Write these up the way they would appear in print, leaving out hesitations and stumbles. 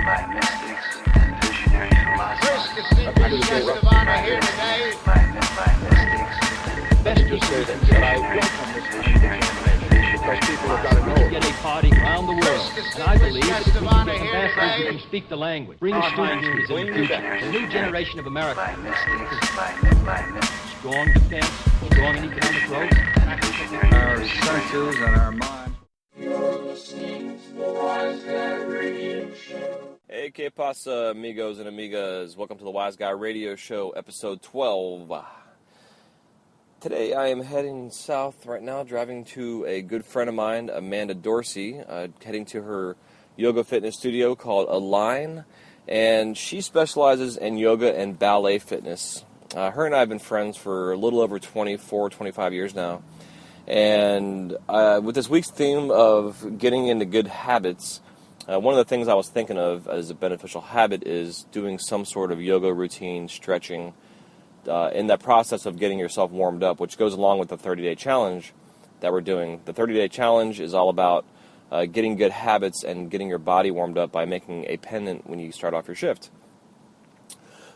by mystics and visionary philosophers. Guest of honor here today. By mystics Best to say that I welcome this visionary because people have got to know. Get a party around the world, and I believe that if we of can honor get here ambassadors who today. can speak the language, bring students into the future, a new generation of by Americans, mystics by mystics strong defense, strong in economic growth. and visionary Our senses and our minds. Hey, que pasa, amigos and amigas? Welcome to the Wise Guy Radio Show, episode 12. Today I am heading south right now, driving to a good friend of mine, Amanda Dorsey, heading to her yoga fitness studio called Align, and she specializes in yoga and ballet fitness. Her and I have been friends for a little over 24, 25 years now, and with this week's theme of getting into good habits, one of the things I was thinking of as a beneficial habit is doing some sort of yoga routine, stretching, in that process of getting yourself warmed up, which goes along with the 30-day challenge that we're doing. The 30-day challenge is all about getting good habits and getting your body warmed up by making a pendant when you start off your shift.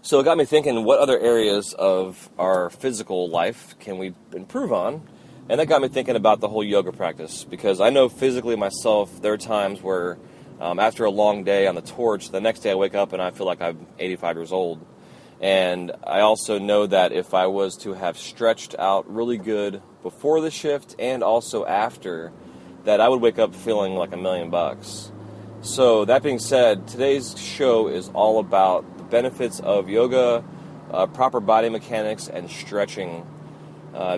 So it got me thinking, what other areas of our physical life can we improve on? And that got me thinking about the whole yoga practice, because I know physically myself, there are times where after a long day on the torch, the next day I wake up and I feel like I'm 85 years old. And I also know that if I was to have stretched out really good before the shift and also after, that I would wake up feeling like $1,000,000. So that being said, today's show is all about the benefits of yoga, proper body mechanics, and stretching.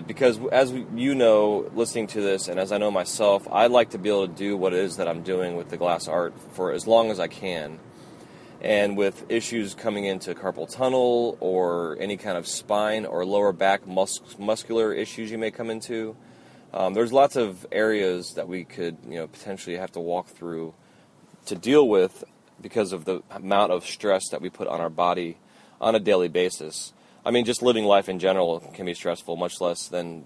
Because as you know, listening to this, and as I know myself, I like to be able to do what it is that I'm doing with the glass art for as long as I can. And with issues coming into carpal tunnel or any kind of spine or lower back muscular issues you may come into, there's lots of areas that we could, potentially have to walk through to deal with because of the amount of stress that we put on our body on a daily basis. I mean, just living life in general can be stressful, much less than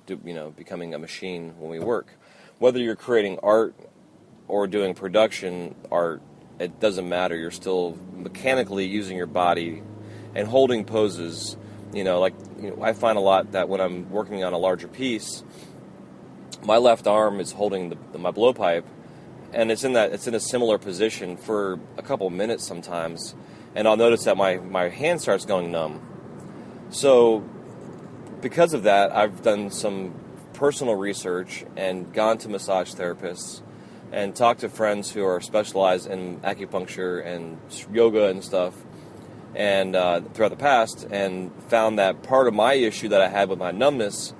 becoming a machine when we work. Whether you're creating art or doing production art, it doesn't matter. You're still mechanically using your body and holding poses. I find a lot that when I'm working on a larger piece, my left arm is holding my blowpipe, and it's in a similar position for a couple minutes sometimes, and I'll notice that my hand starts going numb. So because of that, I've done some personal research and gone to massage therapists and talked to friends who are specialized in acupuncture and yoga and stuff, and throughout the past, and found that part of my issue that I had with my numbness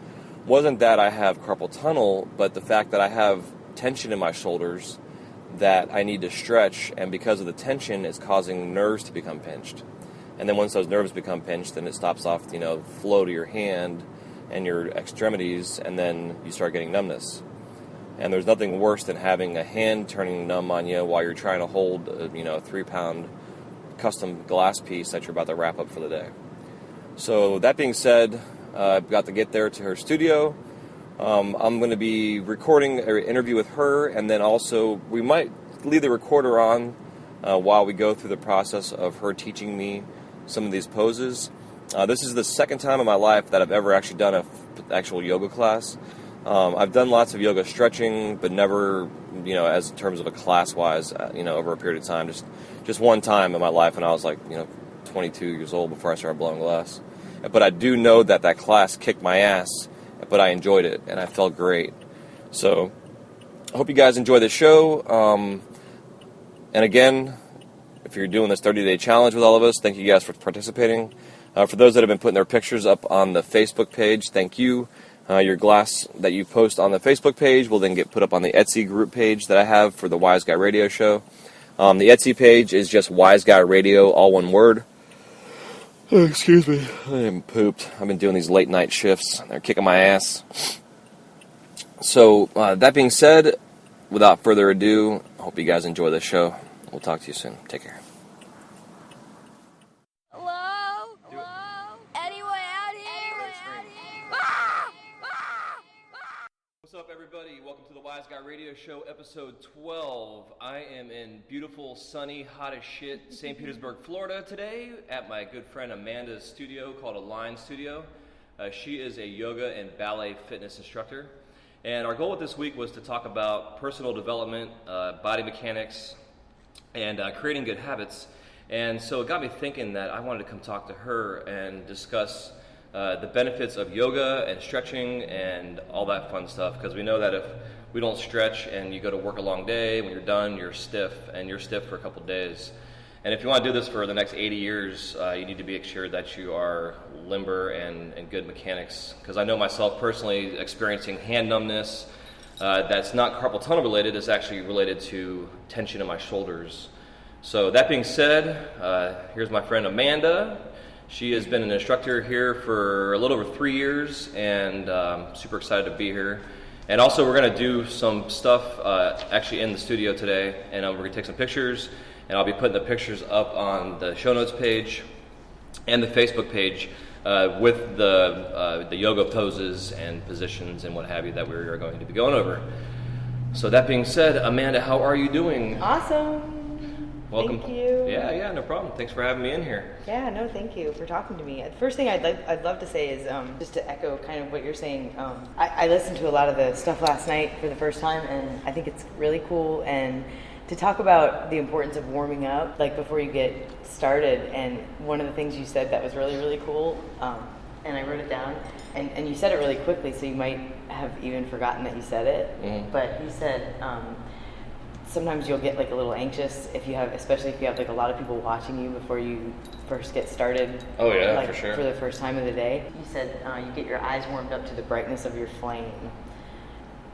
wasn't that I have carpal tunnel, but the fact that I have tension in my shoulders that I need to stretch, and because of the tension, it's causing nerves to become pinched. And then once those nerves become pinched, then it stops off, flow to your hand and your extremities, and then you start getting numbness. And there's nothing worse than having a hand turning numb on you while you're trying to hold a 3-pound custom glass piece that you're about to wrap up for the day. So that being said, I've got to get there to her studio. I'm going to be recording an interview with her, and then also we might leave the recorder on while we go through the process of her teaching me some of these poses. This is the second time in my life that I've ever actually done an actual yoga class. I've done lots of yoga stretching, but never, as in terms of a class-wise, over a period of time. Just one time in my life when I was 22 years old before I started blowing glass. But I do know that class kicked my ass, but I enjoyed it, and I felt great. So I hope you guys enjoy this show. And again, if you're doing this 30-day challenge with all of us, thank you guys for participating. For those that have been putting their pictures up on the Facebook page, thank you. Your glass that you post on the Facebook page will then get put up on the Etsy group page that I have for the Wise Guy Radio Show. The Etsy page is just Wise Guy Radio, all one word. Oh, excuse me, I am pooped. I've been doing these late night shifts. They're kicking my ass. So, that being said, without further ado, I hope you guys enjoy this show. We'll talk to you soon. Take care. Hello? Hello? Anyone out here? Ah! Ah! What's up, everybody? Welcome to the Wise Guy Radio Radio Show, episode 12. I am in beautiful, sunny, hot as shit St. Petersburg, Florida today at my good friend Amanda's studio called Align Studio. She is a yoga and ballet fitness instructor. And our goal with this week was to talk about personal development, body mechanics, and creating good habits. And so it got me thinking that I wanted to come talk to her and discuss the benefits of yoga and stretching and all that fun stuff, because we know that if we don't stretch and you go to work a long day, when you're done, you're stiff, and you're stiff for a couple days. And if you want to do this for the next 80 years, you need to be assured that you are limber and good mechanics. Because I know myself personally experiencing hand numbness that's not carpal tunnel related, is actually related to tension in my shoulders. So that being said, here's my friend Amanda. She has been an instructor here for a little over 3 years, and super excited to be here. And also we're going to do some stuff actually in the studio today, and we're going to take some pictures, and I'll be putting the pictures up on the show notes page and the Facebook page with the yoga poses and positions and what have you that we are going to be going over. So that being said, Amanda, how are you doing? Awesome. Welcome. Thank you. Yeah, no problem. Thanks for having me in here. Yeah, no, thank you for talking to me. The first thing I'd love to say is just to echo kind of what you're saying. I listened to a lot of the stuff last night for the first time, and I think it's really cool. And to talk about the importance of warming up, like before you get started. And one of the things you said that was really, really cool, and I wrote it down, and you said it really quickly, so you might have even forgotten that you said it. Mm-hmm. But you said, sometimes you'll get like a little anxious especially if you have like a lot of people watching you before you first get started. Oh yeah, like, for sure. For the first time of the day. You said you get your eyes warmed up to the brightness of your flame.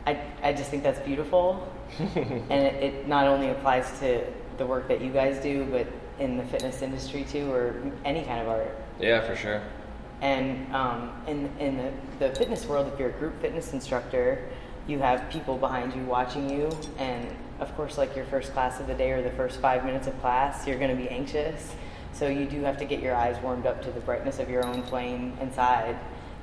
I just think that's beautiful. And it not only applies to the work that you guys do, but in the fitness industry too, or any kind of art. Yeah, for sure. And in the fitness world, if you're a group fitness instructor, you have people behind you watching you, and of course, like your first class of the day or the first 5 minutes of class, you're going to be anxious. So you do have to get your eyes warmed up to the brightness of your own flame inside,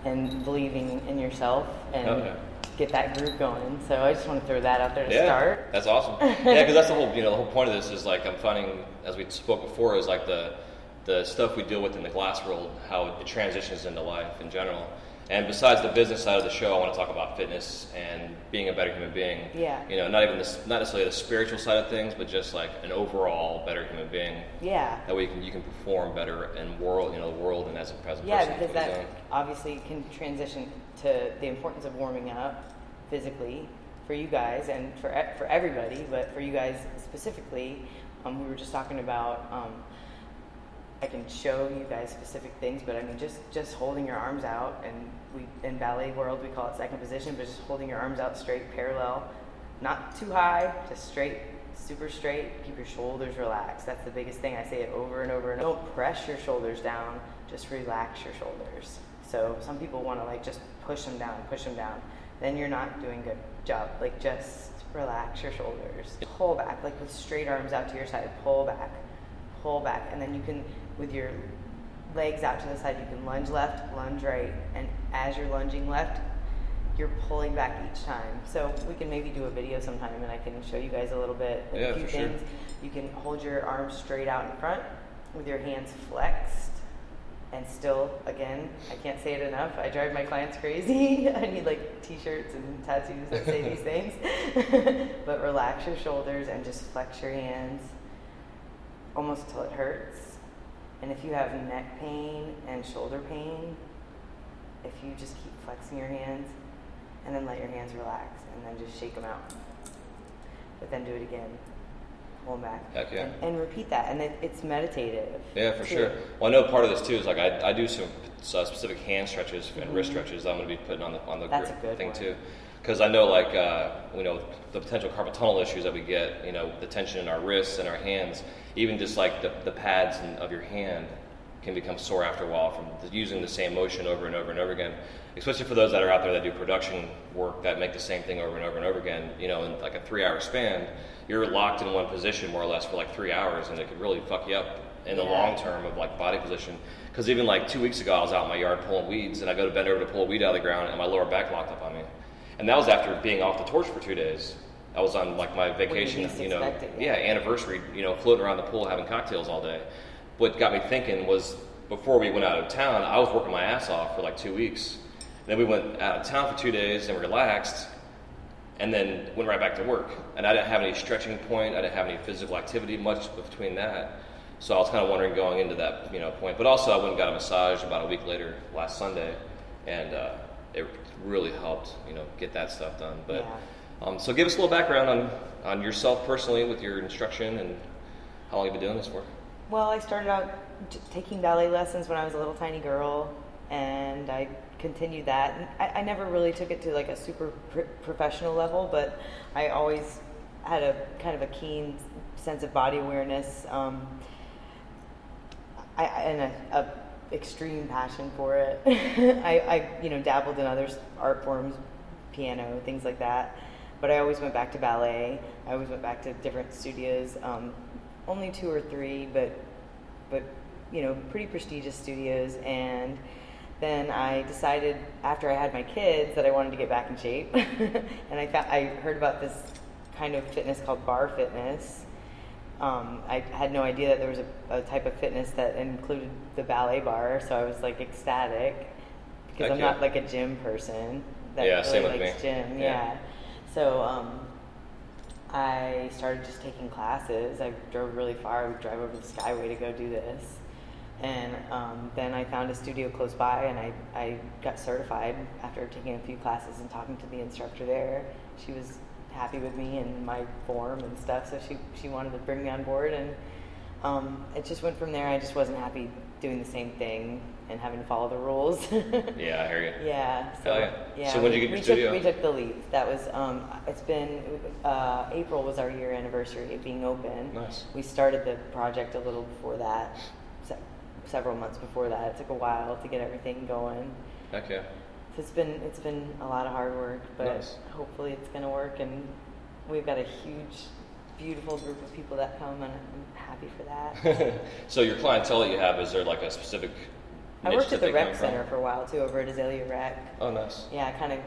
and believing in yourself, and get that group going. So I just want to throw that out there to start. That's awesome. Yeah, because that's the whole point of this is like I'm finding, as we spoke before, is like the stuff we deal with in the glass world, how it transitions into life in general. And besides the business side of the show, I want to talk about fitness and being a better human being. Yeah. Not necessarily the spiritual side of things, but just like an overall better human being. Yeah. That way you can perform better in the world and as a person. Yeah, because that obviously can transition to the importance of warming up physically for you guys and for everybody, but for you guys specifically, we were just talking about. I can show you guys specific things, but I mean, just holding your arms out, and in ballet world we call it second position, but just holding your arms out straight, parallel, not too high, just straight, super straight. Keep your shoulders relaxed. That's the biggest thing. I say it over and over and over. Don't press your shoulders down. Just relax your shoulders. So some people want to like just push them down. Then you're not doing a good job. Like just relax your shoulders. Pull back, like with straight arms out to your side. Pull back, and then you can, with your legs out to the side, you can lunge left, lunge right, and as you're lunging left, you're pulling back each time. So we can maybe do a video sometime, and I can show you guys a little bit, a few things. Sure. You can hold your arms straight out in front with your hands flexed, and still, again, I can't say it enough, I drive my clients crazy. I need like t-shirts and tattoos that say these things. But relax your shoulders and just flex your hands almost till it hurts. And if you have neck pain and shoulder pain, if you just keep flexing your hands and then let your hands relax and then just shake them out. But then do it again. Pull them back. Heck yeah. And repeat that. And it's meditative. Yeah, for sure. Well, I know part of this too is like I do some specific hand stretches and wrist stretches that I'm going to be putting on the That's a good thing one. too. Because I know like, the potential carpal tunnel issues that we get, the tension in our wrists and our hands, even just like the pads of your hand can become sore after a while from using the same motion over and over and over again. Especially for those that are out there that do production work that make the same thing over and over and over again, in like a 3-hour span, you're locked in one position more or less for like 3 hours, and it could really fuck you up in the long term of like body position. Because even like 2 weeks ago, I was out in my yard pulling weeds, and I go to bend over to pull a weed out of the ground, and my lower back locked up on me. And that was after being off the torch for 2 days. I was on like my vacation, least you know, expect it, yeah. anniversary, you know, floating around the pool having cocktails all day. What got me thinking was before we went out of town, I was working my ass off for like 2 weeks. Then we went out of town for 2 days and relaxed, and then went right back to work. And I didn't have any stretching point. I didn't have any physical activity much between that. So I was kind of wondering going into that, you know, point. But also I went and got a massage about a week later last Sunday, and it really helped, you know, get that stuff done. But so give us a little background on yourself personally with your instruction and how long you've been doing this for. Well, I started out taking ballet lessons when I was a little tiny girl, and I continued that. And I never really took it to like a super professional level, but I always had a kind of a keen sense of body awareness, and a extreme passion for it. I you know, dabbled in other art forms, piano, things like that, but I always went back to ballet. I always went back to different studios, only 2 or 3, but you know, pretty prestigious studios. And then I decided after I had my kids that I wanted to get back in shape, and I heard about this kind of fitness called bar fitness. I had no idea that there was a type of fitness that included the ballet bar, so I was like ecstatic because I'm not like a gym person that really same with likes me. gym. Yeah. So I started just taking classes. I drove really far. I would drive over the Skyway to go do this. And then I found a studio close by, and I got certified after taking a few classes and talking to the instructor there. She was happy with me and my form and stuff, so she wanted to bring me on board, and it just went from there. I just wasn't happy doing the same thing and having to follow the rules. Yeah, I hear you. Yeah. So, Hell yeah. So when did you get your studio? We took the leap. That was, it's been, April was our year anniversary of being open. Nice. We started the project a little before that, several months before that. It took a while to get everything going. Okay. So it's been a lot of hard work, but Nice. Hopefully it's going to work, and we've got a huge, beautiful group of people that come, and I'm happy for that. So your clientele that you have, is there like a specific I niche worked that at the they rec come from? center for a while too, over at Azalea Rec. Oh, nice. Yeah, I kind of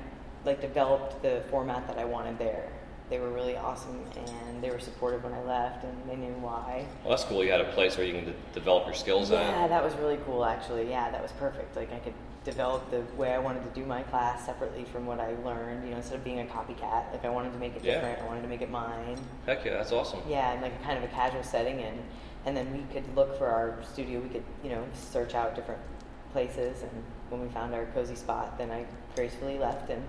like developed the format that I wanted there. They were really awesome, and they were supportive when I left, and they knew why. Well, that's cool. You had a place where you can develop your skills Yeah, at. that was really cool, actually. Yeah, that was perfect. Like, I could develop the way I wanted to do my class separately from what I learned, you know, instead of being a copycat. Like, I wanted to make it different. I wanted to make it mine. Heck yeah, that's awesome. Yeah, and like a kind of a casual setting, and then we could look for our studio. We could, you know, search out different places, and when we found our cozy spot, then I gracefully left, and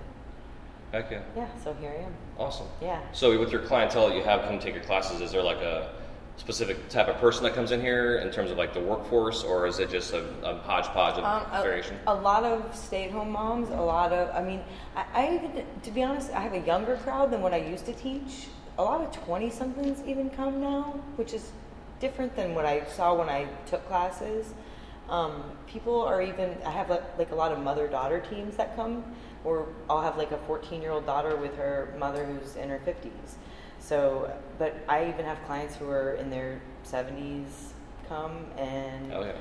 Heck yeah. yeah, so here I am. Awesome. Yeah. So with your clientele that you have come take your classes, is there like a specific type of person that comes in here in terms of like the workforce, or is it just a hodgepodge of variation? A lot of stay-at-home moms, a lot of, I mean, I even, to be honest, I have a younger crowd than what I used to teach. A lot of 20-somethings even come now, which is different than what I saw when I took classes. People are even, I have like a lot of mother-daughter teams that come, or I'll have like a 14-year-old daughter with her mother who's in her 50s. So, but I even have clients who are in their 70s come, and Oh yeah.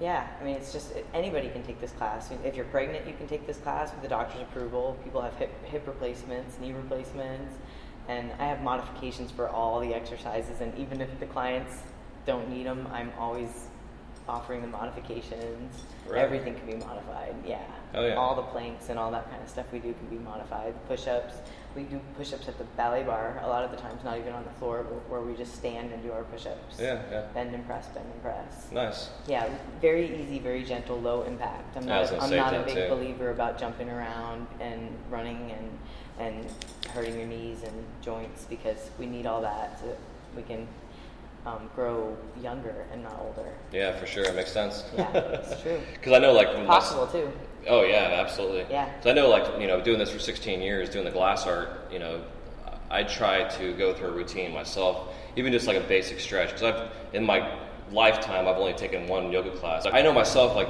yeah, I mean, it's just, anybody can take this class. If you're pregnant, you can take this class with the doctor's approval. People have hip replacements, knee replacements, and I have modifications for all the exercises, and even if the clients don't need them, I'm always offering the modifications. Right. Everything can be modified, yeah. Oh, yeah. All the planks and all that kind of stuff we do can be modified. Push-ups, we do push-ups at the ballet bar a lot of the times, not even on the floor, but where we just stand and do our push-ups. Yeah, yeah. Bend and press, bend and press. Nice. Yeah, very easy, very gentle, low impact. I'm I was not, gonna I'm say not a that big too. believer about jumping around and running and hurting your knees and joints, because we need all that so we can grow younger and not older. Yeah, for sure. It makes sense. Yeah, it's true. Because I know, like, when Possible too. Oh yeah, absolutely. Yeah. So I know, like, you know, doing this for 16 years, doing the glass art, you know, I try to go through a routine myself, even just like a basic stretch. Because in my lifetime, I've only taken one yoga class. I know myself, like,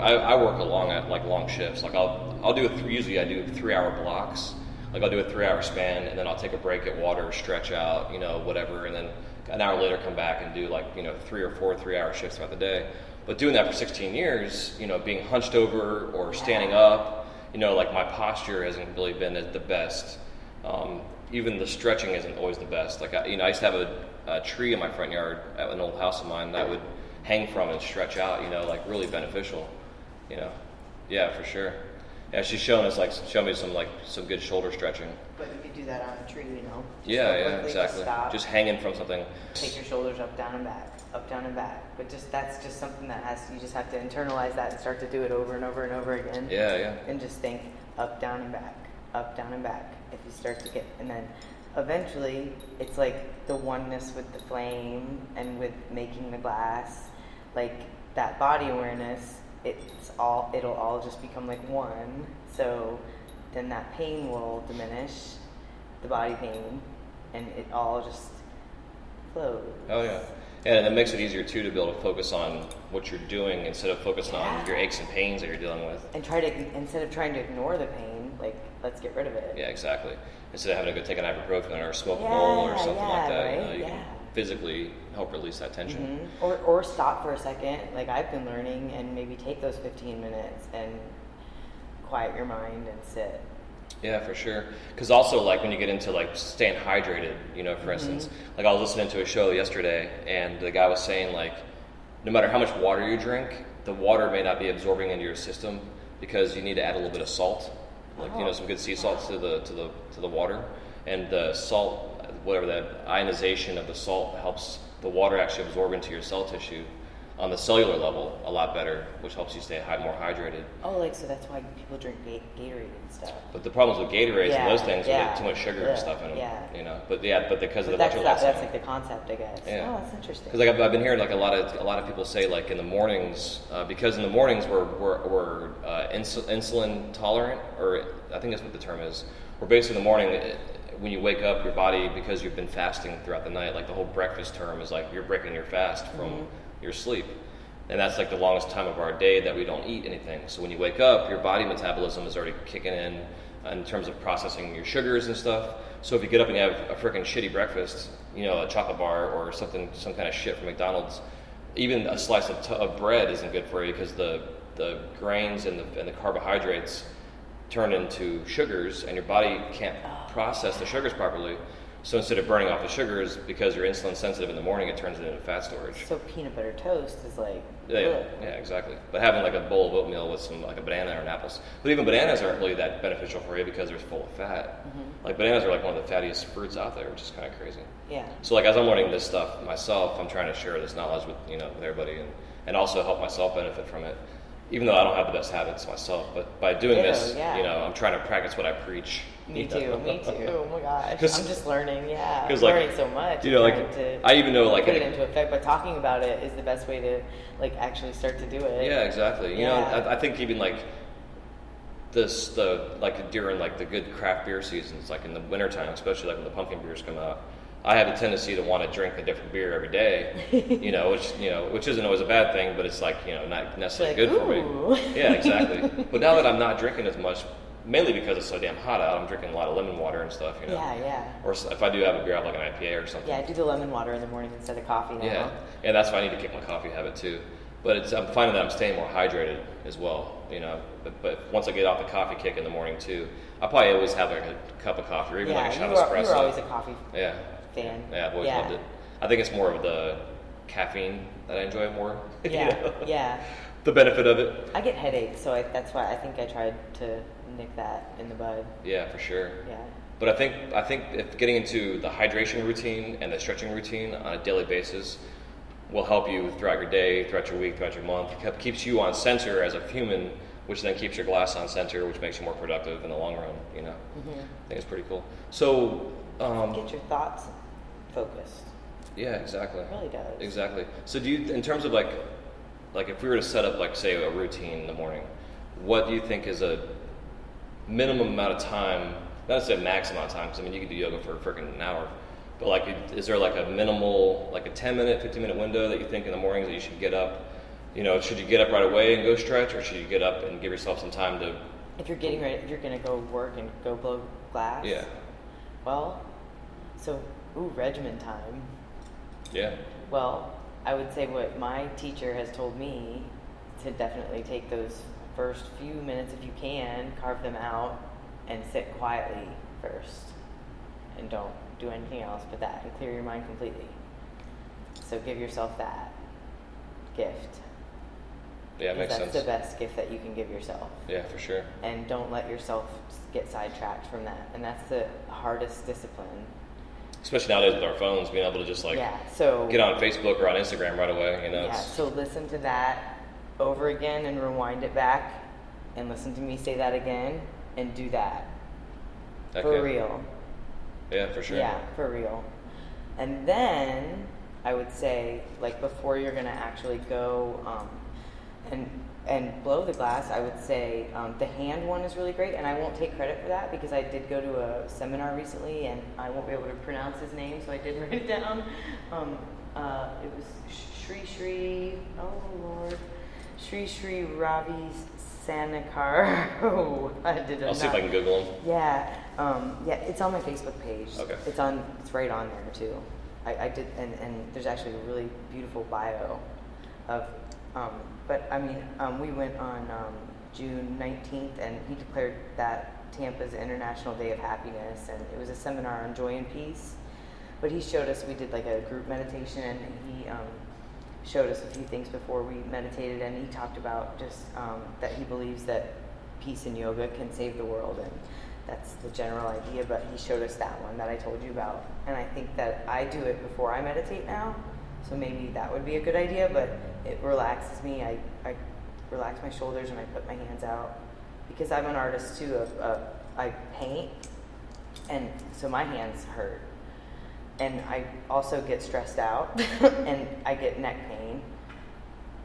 I work along at like long shifts. Like I'll do usually I do 3-hour blocks. Like I'll do a 3-hour span, and then I'll take a break, get water, stretch out, you know, whatever, and then an hour later come back and do like, you know, 3 or 4 3-hour shifts throughout the day. But doing that for 16 years, you know, being hunched over or standing up, you know, like my posture hasn't really been the best. even the stretching isn't always the best. Like I used to have a tree in my front yard at an old house of mine that I would hang from and stretch out. Like really beneficial. Yeah, for sure. Yeah, she's showing me some good shoulder stretching. But you could do that on a tree, Yeah, quickly, exactly. Stop, Just hanging from something. take your shoulders up, down, and back. But that's just something that you just have to internalize that and start to do it over and over and over again. Yeah. And just think up, down, and back, up, down, and back. If you start to get, and then eventually it's like the oneness with the flame and with making the glass, like that body awareness. It'll all just become like one. So then that pain will diminish, the body pain, and it all just flows. Oh yeah. And it makes it easier too to be able to focus on what you're doing instead of focusing on your aches and pains that you're dealing with. And instead of trying to ignore the pain, like let's get rid of it. Yeah, exactly. Instead of having to go take an ibuprofen or smoke a bowl or something like that, right? you can physically help release that tension. Mm-hmm. Or stop for a second, like I've been learning, and maybe take those 15 minutes and quiet your mind and sit. Yeah, for sure. Because also, like, when you get into, like, staying hydrated, for instance, like, I was listening to a show yesterday, and the guy was saying, like, no matter how much water you drink, the water may not be absorbing into your system because you need to add a little bit of salt, like, some good sea salt to the water. And the salt, whatever that ionization of the salt helps the water actually absorb into your cell tissue on the cellular level a lot better, which helps you stay more hydrated. Oh, so that's why people drink Gatorade and stuff. But the problems with Gatorades and those things, we get too much sugar and stuff in them. Yeah. But because of the that's electrolytes. That's like the concept, I guess. Yeah. Oh, that's interesting. Because I've been hearing like a lot of people say like in the mornings, because in the mornings we're insulin tolerant, or I think that's what the term is. We're basically in the morning. When you wake up, your body, because you've been fasting throughout the night, like the whole breakfast term is like you're breaking your fast from your sleep. And that's like the longest time of our day that we don't eat anything. So when you wake up, your body metabolism is already kicking in terms of processing your sugars and stuff. So if you get up and you have a freaking shitty breakfast, a chocolate bar or some kind of shit from McDonald's, even a slice of bread isn't good for you because the grains and the carbohydrates turn into sugars, and your body can't process the sugars properly. So instead of burning off the sugars, because you're insulin sensitive in the morning, it turns it into fat storage. So peanut butter toast is like... Yeah, exactly. But having like a bowl of oatmeal with some like a banana or an apple. But even bananas aren't really that beneficial for you because they're full of fat. Like bananas are like one of the fattiest fruits out there, which is kind of crazy. Yeah. So like as I'm learning this stuff myself, I'm trying to share this knowledge with with everybody and also help myself benefit from it. Even though I don't have the best habits myself, but by doing this, I'm trying to practice what I preach. Me too. Oh my gosh, I'm just learning. Yeah, I'm like, learning so much. I even know like put it into effect. But talking about it is the best way to like actually start to do it. Yeah, exactly. I think even like during like the good craft beer seasons, like in the wintertime, especially like when the pumpkin beers come out, I have a tendency to want to drink a different beer every day, which isn't always a bad thing, but it's like, not necessarily good for me. Yeah, exactly. But now that I'm not drinking as much, mainly because it's so damn hot out, I'm drinking a lot of lemon water and stuff, Yeah. Or if I do have a beer, I have like an IPA or something. Yeah, I do the lemon water in the morning instead of coffee now. Yeah, that's why I need to kick my coffee habit too. But I'm finding that I'm staying more hydrated as well, But once I get off the coffee kick in the morning too, I probably always have like a cup of coffee or even like a shot of espresso. You were always a coffee fan. Yeah, I've always loved it. I think it's more of the caffeine that I enjoy more. Yeah. The benefit of it. I get headaches, so that's why I think I tried to nip that in the bud. Yeah, for sure. Yeah. But I think if getting into the hydration routine and the stretching routine on a daily basis will help you throughout your day, throughout your week, throughout your month. It keeps you on center as a human, which then keeps your glass on center, which makes you more productive in the long run. I think it's pretty cool. So get your thoughts focused. Yeah, exactly. It really does. Exactly. So do you, in terms of like if we were to set up like say a routine in the morning, what do you think is a minimum amount of time? Not to say max amount of time, because I mean you can do yoga for freaking an hour. But like, is there like a minimal, like a 10-minute, 15-minute window that you think in the mornings that you should get up? Should you get up right away and go stretch, or should you get up and give yourself some time to? If you're getting ready, if you're gonna go work and go blow glass. Yeah. Well, regimen time. Yeah. Well, I would say what my teacher has told me to definitely take those first few minutes if you can, carve them out, and sit quietly first. and don't do anything else but that, and clear your mind completely. So give yourself that gift. Yeah, it makes sense. That's the best gift that you can give yourself. Yeah, for sure. And don't let yourself get sidetracked from that. And that's the hardest discipline. Especially nowadays with our phones, being able to just so get on Facebook or on Instagram right away. You know. Yeah. So listen to that over again and rewind it back, and listen to me say that again, and do that. For real. Yeah, for sure. Yeah, for real. And then I would say, like, before you're gonna actually go and blow the glass, I would say the hand one is really great, and I won't take credit for that because I did go to a seminar recently, and I won't be able to pronounce his name, so I did write it down. It was Sri Ravi Sanakar. I'll see if I can Google him. Yeah, it's on my Facebook page. Okay. It's right on there too. I did, and there's actually a really beautiful bio of, but I mean, we went on June 19th, and he declared that Tampa's International Day of Happiness, and it was a seminar on joy and peace. But he showed us, we did like a group meditation, and he showed us a few things before we meditated, and he talked about just that he believes that peace and yoga can save the world, and that's the general idea, but he showed us that one that I told you about. And I think that I do it before I meditate now, so maybe that would be a good idea, but it relaxes me. I relax my shoulders and I put my hands out. Because I'm an artist too, I paint, and so my hands hurt. And I also get stressed out, and I get neck pain,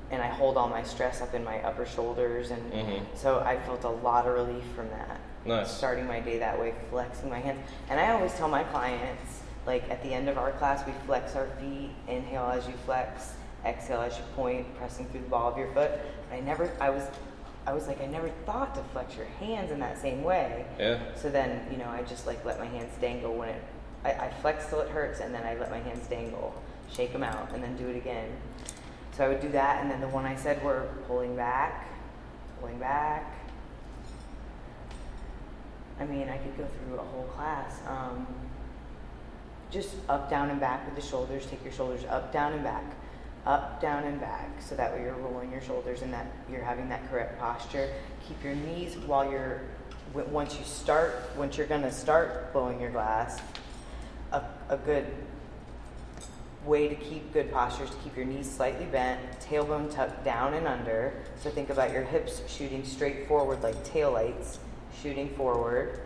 and I hold all my stress up in my upper shoulders, and so I felt a lot of relief from that. Nice. Starting my day that way, flexing my hands. And I always tell my clients, like at the end of our class, we flex our feet, inhale as you flex, exhale as you point, pressing through the ball of your foot. I was like, I never thought to flex your hands in that same way. Yeah. So then, I just like let my hands dangle when I flex till it hurts, and then I let my hands dangle, shake them out, and then do it again. So I would do that, and then the one I said were pulling back. I mean, I could go through a whole class. Just up, down, and back with the shoulders. Take your shoulders up, down, and back. Up, down, and back. So that way you're rolling your shoulders and that you're having that correct posture. Keep your knees once you're going to start blowing your glass, a good way to keep good posture is to keep your knees slightly bent, tailbone tucked down and under. So think about your hips shooting straight forward like taillights, shooting forward.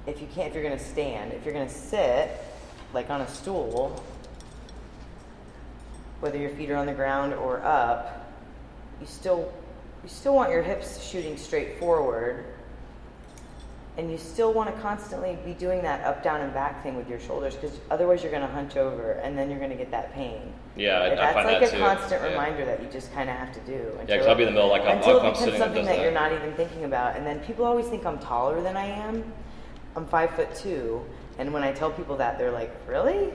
If you're going to stand, if you're going to sit, like on a stool, whether your feet are on the ground or up, you still want your hips shooting straight forward, and you still want to constantly be doing that up, down, and back thing with your shoulders, because otherwise you're going to hunch over, and then you're going to get that pain. Yeah, I find that's like that a too. constant reminder that you just kind of have to do. Yeah, because I'll be in the middle, like until I'm it becomes sitting and something does that you're not even thinking about. And then people always think I'm taller than I am. I'm 5'2", and when I tell people that, they're like, "Really?"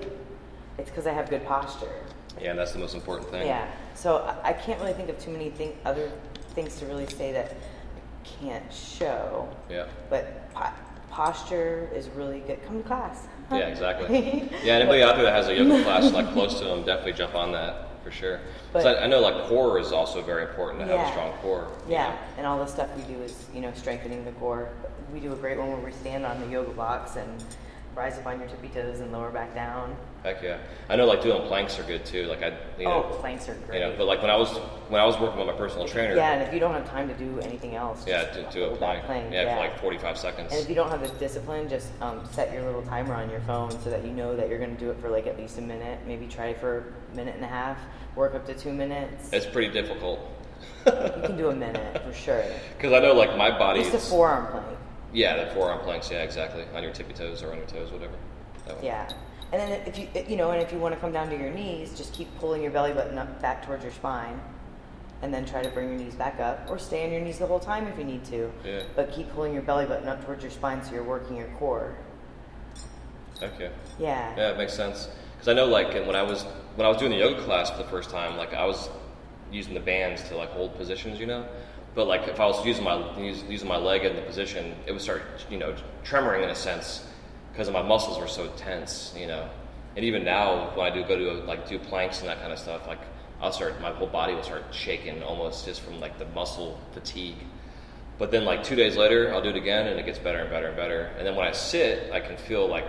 It's because I have good posture. Yeah, that's the most important thing. Yeah. So I can't really think of too many other things to really say that I can't show. Yeah. But posture is really good. Come to class. Yeah, exactly. Yeah, anybody out there that has a yoga class like close to them, definitely jump on that for sure. But I know like core is also very important to have a strong core. Yeah, and all the stuff we do is strengthening the core. We do a great one where we stand on the yoga blocks and rise up on your tippy toes and lower back down. Heck yeah. I know like doing planks are good too. Like planks are great. But like when I was working with my personal trainer. Yeah, and if you don't have time to do anything else, yeah, do a plank. Yeah, for like 45 seconds. And if you don't have the discipline, just set your little timer on your phone so that you know that you're going to do it for like at least a minute. Maybe try for a minute and a half. Work up to 2 minutes. It's pretty difficult. You can do a minute for sure. Because I know like my body. It's a forearm plank. Yeah, the forearm planks. Yeah, exactly. On your tippy toes or on your toes, whatever. That one. Yeah. And then if you want to come down to your knees, just keep pulling your belly button up back towards your spine, and then try to bring your knees back up, or stay on your knees the whole time if you need to. Yeah. But keep pulling your belly button up towards your spine so you're working your core. Okay. Yeah. Yeah, it makes sense. Because I know like when I was doing the yoga class for the first time, like I was using the bands to like hold positions, But But like if I was using my leg in the position, it would start, tremoring in a sense because my muscles were so tense, And even now, when I do planks and that kind of stuff, like my whole body will start shaking almost just from like the muscle fatigue. But then like 2 days later, I'll do it again, and it gets better and better and better. And then when I sit, I can feel like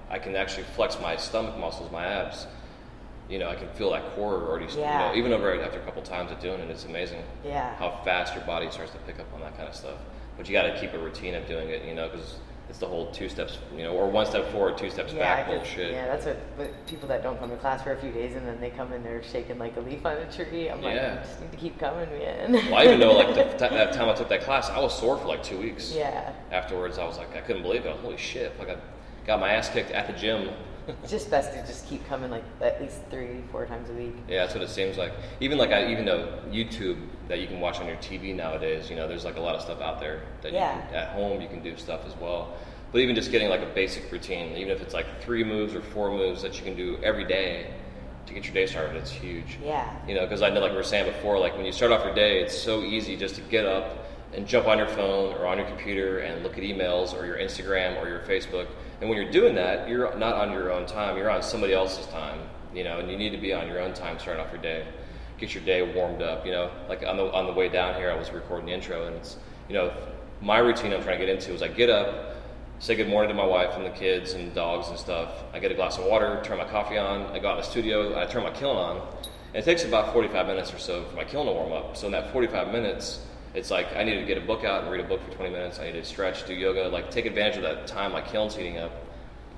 I can actually flex my stomach muscles, my abs. I can feel that core already. Yeah. Even after a couple times of doing it, it's amazing. Yeah. How fast your body starts to pick up on that kind of stuff. But you got to keep a routine of doing it, because it's the whole 2 steps, or 1 step forward, 2 steps back bullshit. Yeah, that's what people that don't come to class for a few days and then they come in, they're shaking like a leaf on a tree. I'm like, you just need to keep coming, man. Well, I even know, like, that time I took that class, I was sore for like 2 weeks. Yeah. Afterwards, I was like, I couldn't believe it. I was, holy shit. Like, I got my ass kicked at the gym. It's just best to just keep coming like at least 3-4 times a week. Yeah, that's what it seems like. Even though YouTube that you can watch on your TV nowadays, there's like a lot of stuff out there that at home you can do stuff as well. But even just getting like a basic routine, even if it's like 3 moves or 4 moves that you can do every day to get your day started, it's huge. Yeah. Because I know, like we were saying before, like when you start off your day, it's so easy just to get up and jump on your phone or on your computer and look at emails or your Instagram or your Facebook. And when you're doing that, you're not on your own time, you're on somebody else's time, and you need to be on your own time starting off your day. Get your day warmed up, like on the way down here, I was recording the intro, and it's, my routine I'm trying to get into is I get up, say good morning to my wife and the kids and dogs and stuff. I get a glass of water, turn my coffee on, I go out in the studio, I turn my kiln on, and it takes about 45 minutes or so for my kiln to warm up. So in that 45 minutes, it's like I need to get a book out and read a book for 20 minutes. I need to stretch, do yoga, like take advantage of that time my kiln's heating up,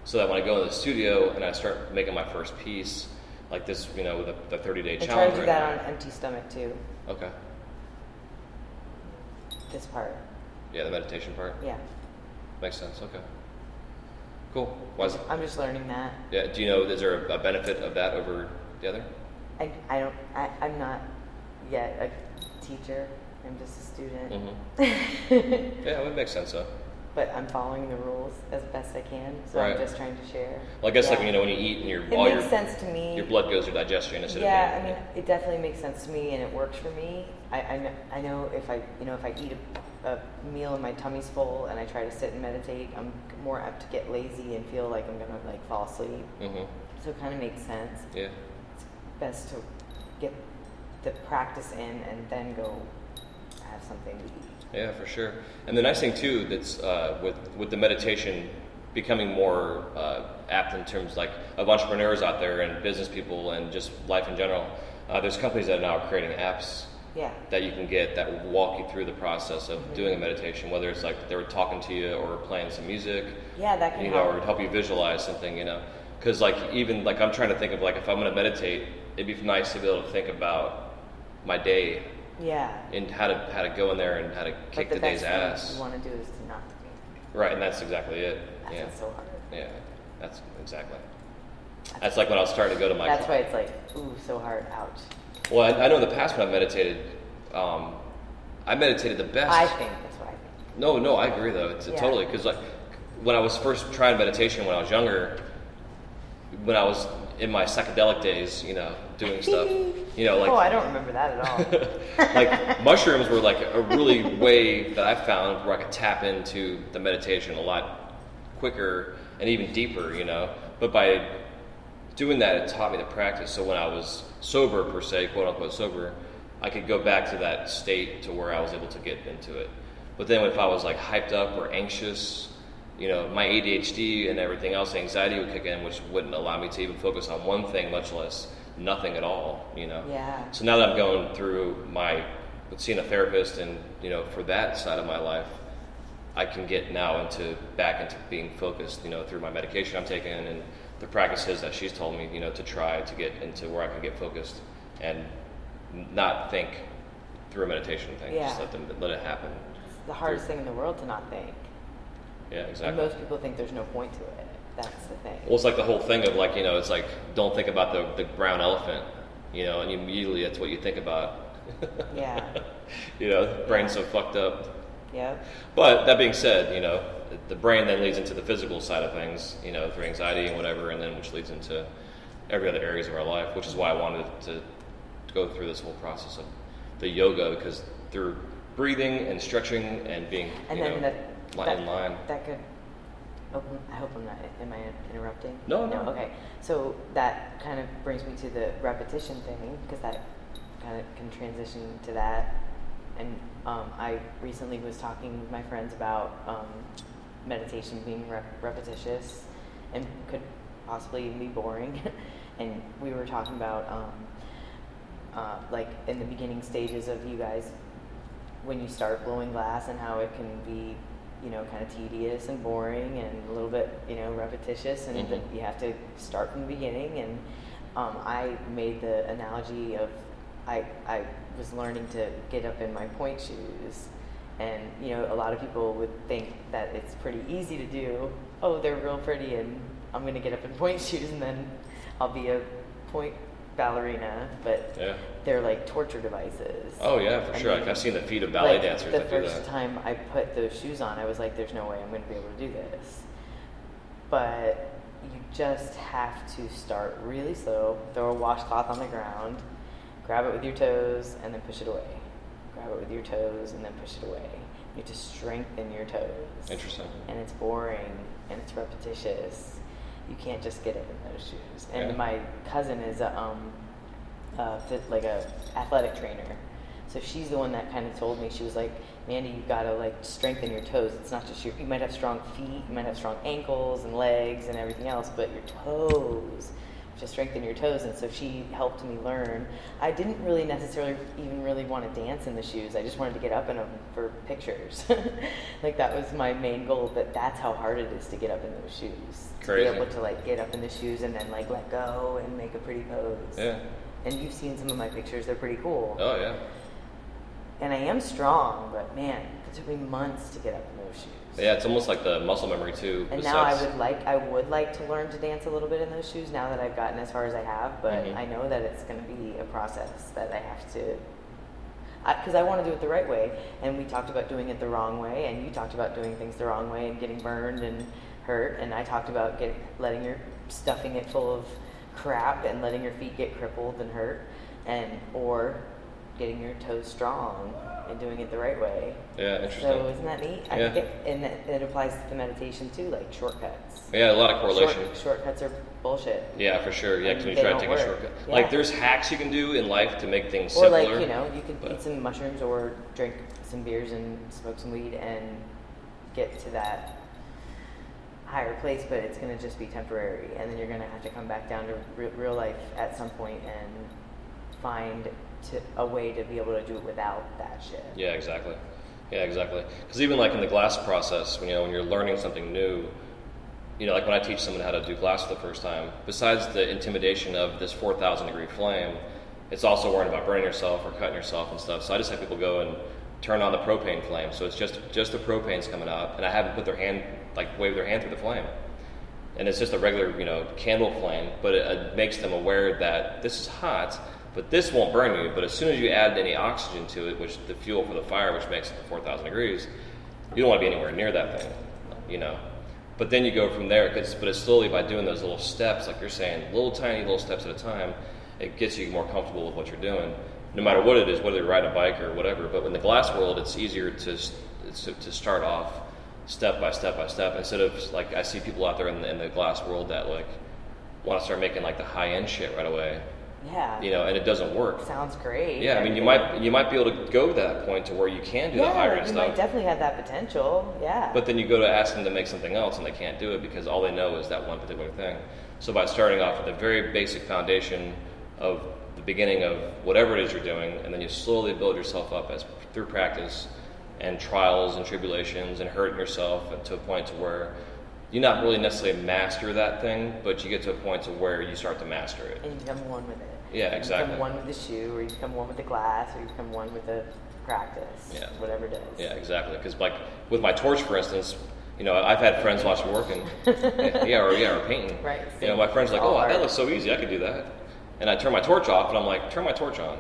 so that when I go in the studio and I start making my first piece, like this, the 30-day challenge. I try to do that on an empty stomach too. Okay. This part. Yeah, the meditation part. Yeah. Makes sense. Okay. Cool. Why is it? I'm just learning that. Yeah. Do you know? Is there a benefit of that over the other? I'm not yet a teacher. I'm just a student. Mm-hmm. Yeah, it makes sense though. But I'm following the rules as best I can, so I'm just trying to share. Well, I guess like when you eat and it makes sense to me. Your blood goes to digestion instead of I mean, it definitely makes sense to me, and it works for me. I know if I eat a meal and my tummy's full, and I try to sit and meditate, I'm more apt to get lazy and feel like I'm gonna like fall asleep. Mm-hmm. So it kind of makes sense. Yeah. It's best to get the practice in and then go have something to eat. Yeah, for sure. And the nice thing too, that's with the meditation becoming more apt in terms like of entrepreneurs out there and business people and just life in general. There's companies that are now creating apps that you can get that will walk you through the process of doing a meditation, whether it's like they were talking to you or playing some music. Yeah, that can help. Or help you visualize something, Because like even like I'm trying to think of like if I'm going to meditate, it'd be nice to be able to think about my day. Yeah. And how to go in there and how to kick the day's ass. What you want to do is to not think. Right, and that's exactly it. That's so hard. Yeah, that's exactly. That's like when I was starting to go to my... That's why it's like, ooh, so hard, ouch. Well, I know in the past when I meditated the best. I think, that's what I think. No, I agree though. It's totally, because like when I was first trying meditation when I was younger, when I was in my psychedelic days, doing stuff, like... Oh, I don't remember that at all. Like mushrooms were like a really way that I found where I could tap into the meditation a lot quicker and even deeper, But by doing that, it taught me the practice. So when I was sober, per se, quote unquote sober, I could go back to that state to where I was able to get into it. But then if I was like hyped up or anxious, my ADHD and everything else, anxiety would kick in, which wouldn't allow me to even focus on one thing, much less nothing at all, Yeah. So now that I'm going through seeing a therapist and, for that side of my life, I can get now back into being focused, through my medication I'm taking and the practices that she's told me, to try to get into where I can get focused and not think through a meditation thing. Yeah. Just let it happen. It's the hardest thing in the world to not think. Yeah, exactly. And most people think there's no point to it. That's the thing. Well, it's like the whole thing of like, it's like, don't think about the brown elephant, and immediately that's what you think about. Yeah. The brain's so fucked up. Yeah. But that being said, the brain then leads into the physical side of things, through anxiety and whatever, and then which leads into every other areas of our life, which is why I wanted to go through this whole process of the yoga, because through breathing and stretching and being And you then know, in line. That could open. I hope I'm not. Am I interrupting? No. Okay. So that kind of brings me to the repetition thing, because that kind of can transition to that. And I recently was talking with my friends about meditation being repetitious and could possibly even be boring. And we were talking about like in the beginning stages of you guys when you start blowing glass, and how it can be, you know, kind of tedious and boring and a little bit, you know, repetitious, and that you have to start from the beginning. And I made the analogy of I was learning to get up in my point shoes, and you know, a lot of people would think that it's pretty easy to do. Oh, they're real pretty, and I'm going to get up in point shoes, and then I'll be a point ballerina. But they're like torture devices. Oh yeah, for sure. Like, I've seen the feet of ballet dancers the that do that. first time I put those shoes on, I was like, there's no way I'm going to be able to do this. But you just have to start really slow, throw a washcloth on the ground, grab it with your toes, and then push it away. Grab it with your toes, and then push it away. You have to strengthen your toes. Interesting. And it's boring, and it's repetitious. You can't just get it in those shoes. And my cousin is like a athletic trainer. So she's the one that kind of told me, she was like, Mandy, you gotta like strengthen your toes. It's not just you might have strong feet, you might have strong ankles and legs and everything else, but your toes, just strengthen your toes. And so she helped me learn. I didn't really necessarily even really want to dance in the shoes. I just wanted to get up in them for pictures. Like that was my main goal, but that's how hard it is to get up in those shoes. Crazy. To be able to like get up in the shoes and then like let go and make a pretty pose. Yeah. And you've seen some of my pictures, they're pretty cool. Oh yeah. And I am strong, but man, it took me months to get up in those shoes. Yeah, it's almost like the muscle memory too. And now I would like to learn to dance a little bit in those shoes now that I've gotten as far as I have, but I know that it's going to be a process that I have to, because I want to do it the right way. And we talked about doing it the wrong way, and you talked about doing things the wrong way and getting burned and hurt, and I talked about stuffing it full of crap and letting your feet get crippled and hurt, or getting your toes strong and doing it the right way. Yeah, interesting. So isn't that neat? Yeah. I think it applies to the meditation too, like shortcuts. Yeah, a lot of correlation. Shortcuts are bullshit. Yeah, for sure. Yeah, because when you They try to don't take work. a shortcut. Yeah. Like there's hacks you can do in life to make things Or simpler. like, you know, you can eat some mushrooms or drink some beers and smoke some weed and get to that higher place, but it's going to just be temporary. And then you're going to have to come back down to real life at some point and find a way to be able to do it without that shit. Yeah, exactly. Because even like in the glass process, when you're learning something new, you know, like when I teach someone how to do glass for the first time, besides the intimidation of this 4,000 degree flame, it's also worrying about burning yourself or cutting yourself and stuff. So I just have people go and turn on the propane flame. So it's just the propane's coming out, and I have them put their hand, like wave their hand through the flame. And it's just a regular, you know, candle flame, but it makes them aware that this is hot, but this won't burn you. But as soon as you add any oxygen to it, which the fuel for the fire, which makes it to 4,000 degrees, you don't want to be anywhere near that thing, you know. But then you go from there, but it's slowly by doing those little steps, like you're saying, tiny little steps at a time, it gets you more comfortable with what you're doing, no matter what it is, whether you're riding a bike or whatever. But in the glass world, it's easier to start off step by step by step, instead of like I see people out there in the glass world that like want to start making like the high end shit right away. Yeah. You know, and it doesn't work. Sounds great. Yeah, I mean, you might be able to go to that point to where you can do the higher end stuff. You might definitely have that potential. Yeah. But then you go to ask them to make something else, and they can't do it because all they know is that one particular thing. So by starting off with a very basic foundation of the beginning of whatever it is you're doing, and then you slowly build yourself up through practice and trials and tribulations and hurting yourself to a point to where you not really necessarily master that thing, but you get to a point to where you start to master it. And you become one with it. Yeah, exactly. You become one with the shoe, or you become one with the glass, or you become one with the practice. Yeah. Whatever it is. Yeah, exactly. Because like with my torch, for instance, you know, I've had friends watch me working. or painting. Right. You know, my friends are like, All that art. looks so easy, I could do that. And I turn my torch off, and I'm like, turn my torch on.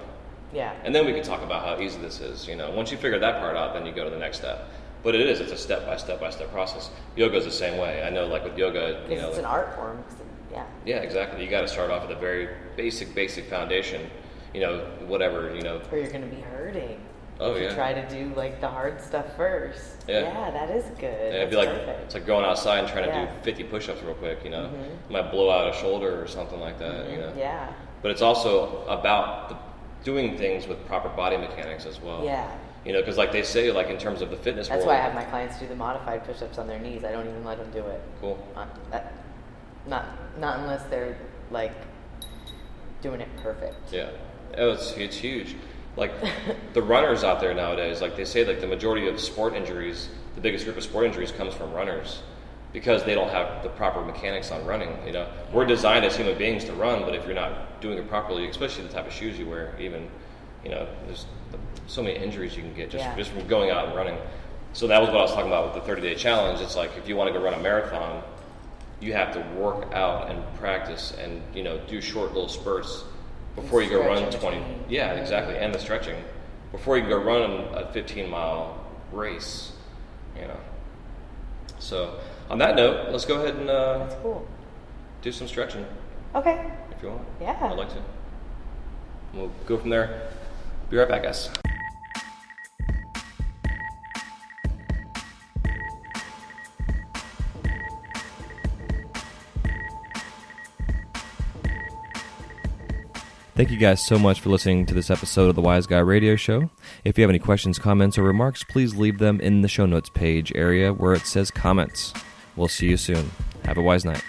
Yeah. And then we can talk about how easy this is. You know, once you figure that part out, then you go to the next step. But it's a step by step process. Yoga's the same way. I know, like with yoga, you know, It's an art form. Yeah. Yeah, exactly. You got to start off with a very basic foundation. You know, whatever. You know. Or you're going to be hurting. Oh, if you yeah. try to do like the hard stuff first. Yeah. That is good. Yeah, it'd be That's like perfect. it's like going outside and trying to Yeah. do 50 push-ups real quick. You know, you might blow out a shoulder or something like that. You know. Yeah. But it's also about doing things with proper body mechanics as well. Yeah. You know, because like they say, like in terms of the fitness That's world. why I have my clients do the modified push-ups on their knees. I don't even let them do it. Cool. Not unless they're like doing it perfect. Yeah. Oh, it's huge. Like the runners out there nowadays, like they say, like the majority of sport injuries, the biggest group of sport injuries comes from runners because they don't have the proper mechanics on running. You know, we're designed as human beings to run, but if you're not doing it properly, especially the type of shoes you wear, even, you know, there's so many injuries you can get just from going out and running. So that was what I was talking about with the 30-day challenge. It's like if you want to go run a marathon, you have to work out and practice and, you know, do short little spurts before you go run 20. Yeah, exactly. And the stretching before you can go run a 15-mile race, you know. So on that note, let's go ahead and That's cool. do some stretching Okay. if you want. Yeah. I'd like to. We'll go from there. Be right back, guys. Thank you guys so much for listening to this episode of the Wise Guy Radio Show. If you have any questions, comments, or remarks, please leave them in the show notes page area where it says comments. We'll see you soon. Have a wise night.